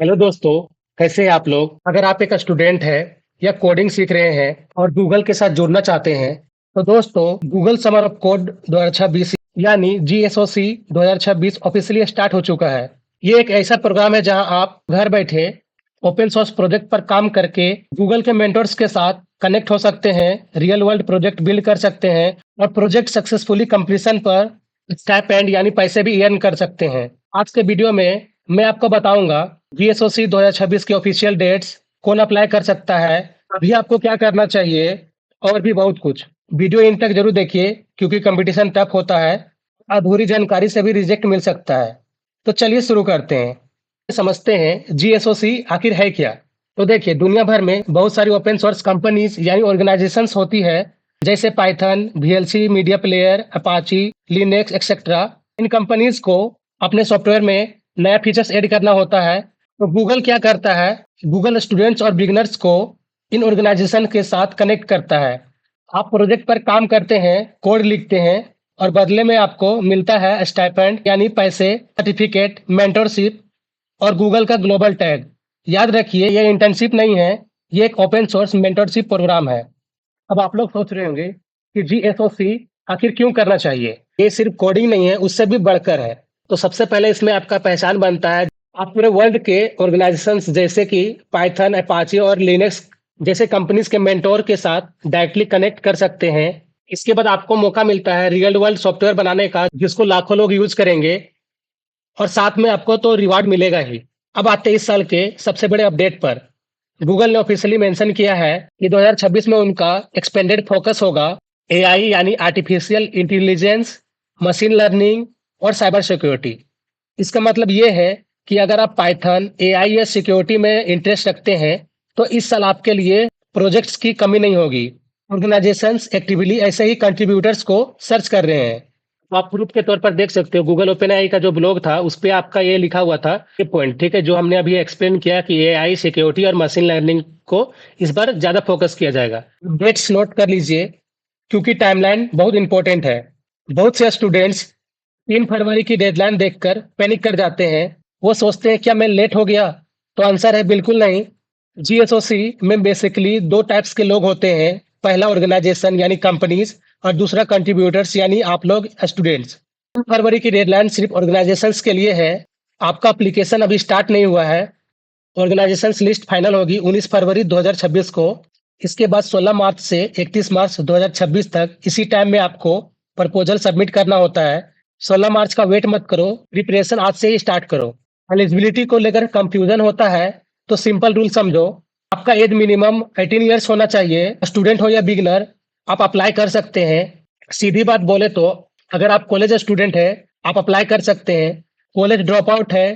Hello दोस्तों। कैसे हैं आप लोग? अगर आप एक स्टूडेंट हैं या कोडिंग सीख रहे हैं और गूगल के साथ जुड़ना चाहते हैं तो दोस्तों गूगल समर ऑफ कोड 2026 यानी GSOC 2026 ऑफिशियली स्टार्ट हो चुका है। ये एक ऐसा प्रोग्राम है जहां आप घर बैठे ओपन सोर्स प्रोजेक्ट पर काम करके गूगल के मेंटर्स के साथ कनेक्ट हो सकते हैं, रियल वर्ल्ड प्रोजेक्ट बिल्ड कर सकते हैं और प्रोजेक्ट सक्सेसफुली कंप्लीशन पर स्टाइपेंड यानी पैसे भी अर्न कर सकते हैं। आज के वीडियो में मैं आपको बताऊंगा GSOC 2026 की ऑफिशियल डेट्स, कौन अप्लाई कर सकता है, अभी आपको क्या करना चाहिए और भी बहुत कुछ। वीडियो इन तक जरूर देखिए क्योंकि कंपटीशन टफ होता है। अधूरी जानकारी से भी रिजेक्ट मिल सकता है। तो चलिए शुरू करते हैं। समझते हैं GSOC आखिर है क्या। तो देखिए, दुनिया भर में बहुत सारी ओपन सोर्स कंपनीज यानी ऑर्गेनाइजेशंस होती है, जैसे Python, VLC, media player, Apache, Linux etcetera. इन कंपनीज को अपने सॉफ्टवेयर में नया फीचर्स ऐड करना होता है। तो गूगल क्या करता है, गूगल स्टूडेंट्स और बिगिनर्स को इन ऑर्गेनाइजेशन के साथ कनेक्ट करता है। आप प्रोजेक्ट पर काम करते हैं, कोड लिखते हैं और बदले में आपको मिलता है स्टाइपेंड यानी पैसे, सर्टिफिकेट, मेंटरशिप और गूगल का ग्लोबल टैग। याद रखिए, ये इंटर्नशिप नहीं है, ये एक ओपन सोर्स मेंटरशिप प्रोग्राम है। अब आप लोग सोच रहे होंगे कि GSOC आखिर क्यों करना चाहिए। ये सिर्फ कोडिंग नहीं है, उससे भी बढ़कर है। तो सबसे पहले इसमें आपका पहचान बनता है। आप पूरे वर्ल्ड के ऑर्गेनाइजेशंस जैसे कि पाइथन, अपाचे और लिनक्स जैसे कंपनीज के मेंटोर के साथ डायरेक्टली कनेक्ट कर सकते हैं। इसके बाद आपको मौका मिलता है रियल वर्ल्ड सॉफ्टवेयर बनाने का, जिसको लाखों लोग यूज करेंगे और साथ में आपको तो रिवार्ड मिलेगा ही। अब आते हैं इस साल के सबसे बड़े अपडेट पर। गूगल ने ऑफिशियली मेंशन किया है कि 2026 में उनका एक्सपेंडेड फोकस होगा AI यानी आर्टिफिशियल इंटेलिजेंस, मशीन लर्निंग और साइबर सिक्योरिटी। इसका मतलब ये है कि अगर आप पाइथन, AI या सिक्योरिटी में इंटरेस्ट रखते हैं तो इस साल आपके लिए प्रोजेक्ट्स की कमी नहीं होगी। ऑर्गेनाइजेशंस एक्टिवली ऐसे ही कंट्रीब्यूटर्स को सर्च कर रहे हैं। तो आप प्रूफ के तौर पर देख सकते हो, गूगल ओपन AI का जो ब्लॉग था उस पे आपका ये लिखा हुआ था, ये पॉइंट, ठीक है, जो हमने अभी एक्सप्लेन किया कि AI, सिक्योरिटी और मशीन लर्निंग को इस बार ज्यादा फोकस किया जाएगा। डेट्स नोट कर लीजिए क्योंकि टाइमलाइन बहुत इंपॉर्टेंट है। बहुत से स्टूडेंट्स 3 फरवरी की डेडलाइन देखकर पैनिक कर जाते हैं। वो सोचते हैं क्या मैं लेट हो गया? तो आंसर है बिल्कुल नहीं। GSOC में बेसिकली दो टाइप्स के लोग होते हैं। पहला ऑर्गेनाइजेशन यानी कंपनीज और दूसरा कंट्रीब्यूटर्स यानी आप लोग स्टूडेंट्स। 3 फरवरी की डेडलाइन सिर्फ ऑर्गेनाइजेशंस के लिए है। आपका एप्लीकेशन अभी स्टार्ट नहीं हुआ है। ऑर्गेनाइजेशंस लिस्ट फाइनल होगी 19 फरवरी 2026 को। इसके बाद 16 मार्च से 31 मार्च 2026 तक इसी टाइम में आपको प्रपोजल सबमिट करना होता है। 16 मार्च का वेट मत करो, प्रिपरेशन आज से ही स्टार्ट करो। एलिजिबिलिटी को लेकर कंफ्यूजन होता है तो सिंपल रूल समझो। आपका एज मिनिमम 18 ईयर्स होना चाहिए। स्टूडेंट हो या बिगिनर, आप अप्लाई कर सकते हैं। सीधी बात बोले तो अगर आप कॉलेज स्टूडेंट है, आप अप्लाई कर सकते हैं। कॉलेज ड्रॉप आउट है,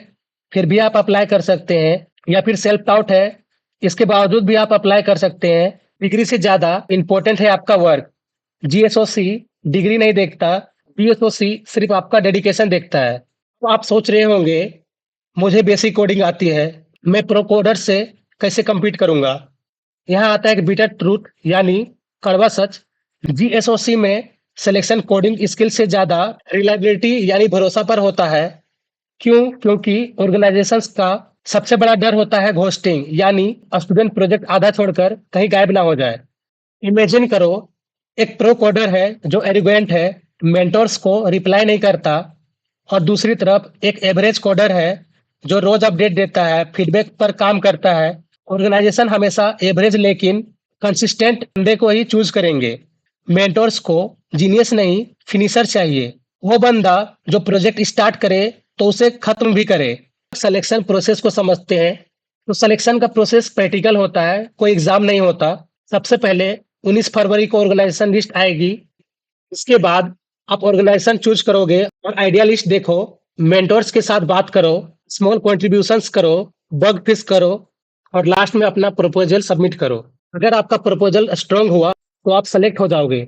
फिर भी आप अप्लाई कर सकते हैं। या फिर सेल्फ आउट है, इसके बावजूद भी आप अप्लाई कर सकते हैं। डिग्री से ज्यादा इंपॉर्टेंट है आपका वर्क। GSOC डिग्री नहीं देखता, GSOC सिर्फ आपका डेडिकेशन देखता है। तो आप सोच रहे होंगे मुझे बेसिक कोडिंग आती है, मैं प्रो कोडर से कैसे compete करूंगा। यहाँ आता है एक बिटर ट्रूथ यानी कड़वा सच। GSOC में सिलेक्शन कोडिंग स्किल से ज्यादा रिलायबिलिटी यानी भरोसा पर होता है। क्यों? क्योंकि ऑर्गेनाइजेशंस का सबसे बड़ा डर होता है घोस्टिंग, यानी स्टूडेंट प्रोजेक्ट आधा छोड़कर कहीं गायब ना हो जाए। इमेजिन करो, एक प्रो कोडर है जो एरोगेंट है, मेंटोर्स को रिप्लाई नहीं करता, और दूसरी तरफ एक एवरेज कोडर है जो रोज अपडेट देता है, फीडबैक पर काम करता है। ऑर्गेनाइजेशन हमेशा एवरेज लेकिन कंसिस्टेंट बंदे को ही चूज करेंगे। मेंटोर्स को जीनियस नहीं, फिनिशर चाहिए। वो बंदा जो प्रोजेक्ट स्टार्ट करे तो उसे खत्म भी करे। सिलेक्शन प्रोसेस को समझते हैं। तो सिलेक्शन का प्रोसेस प्रैक्टिकल होता है, कोई एग्जाम नहीं होता। सबसे पहले 19 फरवरी को ऑर्गेनाइजेशन लिस्ट आएगी। इसके बाद आप ऑर्गेनाइजेशन चूज करोगे और आइडिया लिस्ट देखो, मेंटोर्स के साथ बात करो, स्मॉल कॉन्ट्रीब्यूशंस करो, बग फिक्स करो और लास्ट में अपना प्रपोजल सबमिट करो। अगर आपका प्रपोजल स्ट्रांग हुआ तो आप सेलेक्ट हो जाओगे।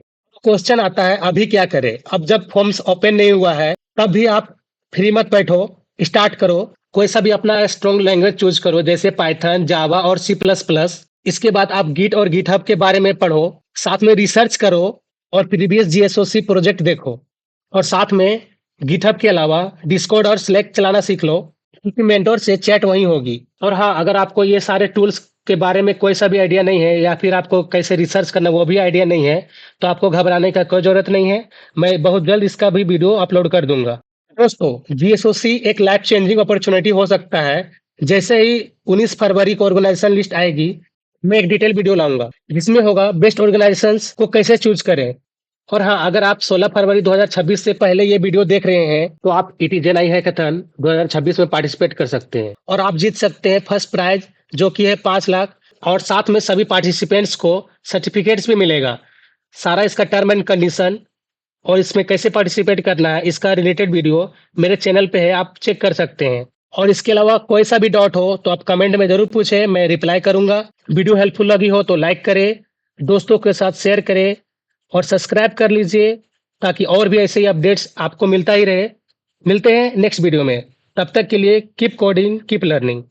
क्वेश्चन आता है अभी क्या करें। अब जब फॉर्म्स ओपन नहीं हुआ है तब भी आप फ्री मत बैठो, स्टार्ट करो। कोई सा भी अपना स्ट्रॉन्ग लैंग्वेज चूज करो, जैसे पाइथन, जावा और C++। इसके बाद आप गिट और गिटहब के बारे में पढ़ो, साथ में रिसर्च करो और प्रीवियस GSOC प्रोजेक्ट देखो। और साथ में गिटहब के अलावा डिस्कॉर्ड और स्लैक चलाना सीख लो। क्योंकि मेंटोर से चैट वहीं होगी। और हाँ, अगर आपको ये सारे टूल्स के बारे में कोई सा भी आइडिया नहीं है या फिर आपको कैसे रिसर्च करना वो भी आइडिया नहीं है, तो आपको घबराने का कोई ज़रूरत नहीं है। मैं बहुत जल्द इसका भी वीडियो अपलोड कर दूँगा। दोस्तों, जीएसओसी एक लाइफ चेंजिंग अपॉर्च्युनिटी हो सकता है। जैसे ही 19 फरवरी को ऑर्गेनाइजेशन लिस्ट आएगी, मैं एक डिटेल वीडियो लाऊँगा, जिसमें होगा बेस्ट ऑर्गेनाइजेशंस को कैसे चूज़ करें। और हाँ, अगर आप 16 फरवरी 2026 से पहले ये वीडियो देख रहे हैं, तो आप ईटीजे नई हैकाथन 2026 में पार्टिसिपेट कर सकते हैं और आप जीत सकते हैं फर्स्ट प्राइज, जो कि है 5 लाख, और साथ में सभी पार्टिसिपेंट्स को सर्टिफिकेट्स भी मिलेगा। सारा इसका टर्म एंड कंडीशन और इसमें कैसे पार्टिसिपेट करना है, इसका रिलेटेड वीडियो मेरे चैनल पे है, आप चेक कर सकते हैं। और इसके अलावा कोई सा भी डाउट हो तो आप कमेंट में ज़रूर पूछें, मैं रिप्लाई करूँगा। वीडियो हेल्पफुल लगी हो तो लाइक करें, दोस्तों के साथ शेयर करें और सब्सक्राइब कर लीजिए, ताकि और भी ऐसे ही अपडेट्स आपको मिलता ही रहे। मिलते हैं नेक्स्ट वीडियो में, तब तक के लिए कीप कोडिंग, कीप लर्निंग।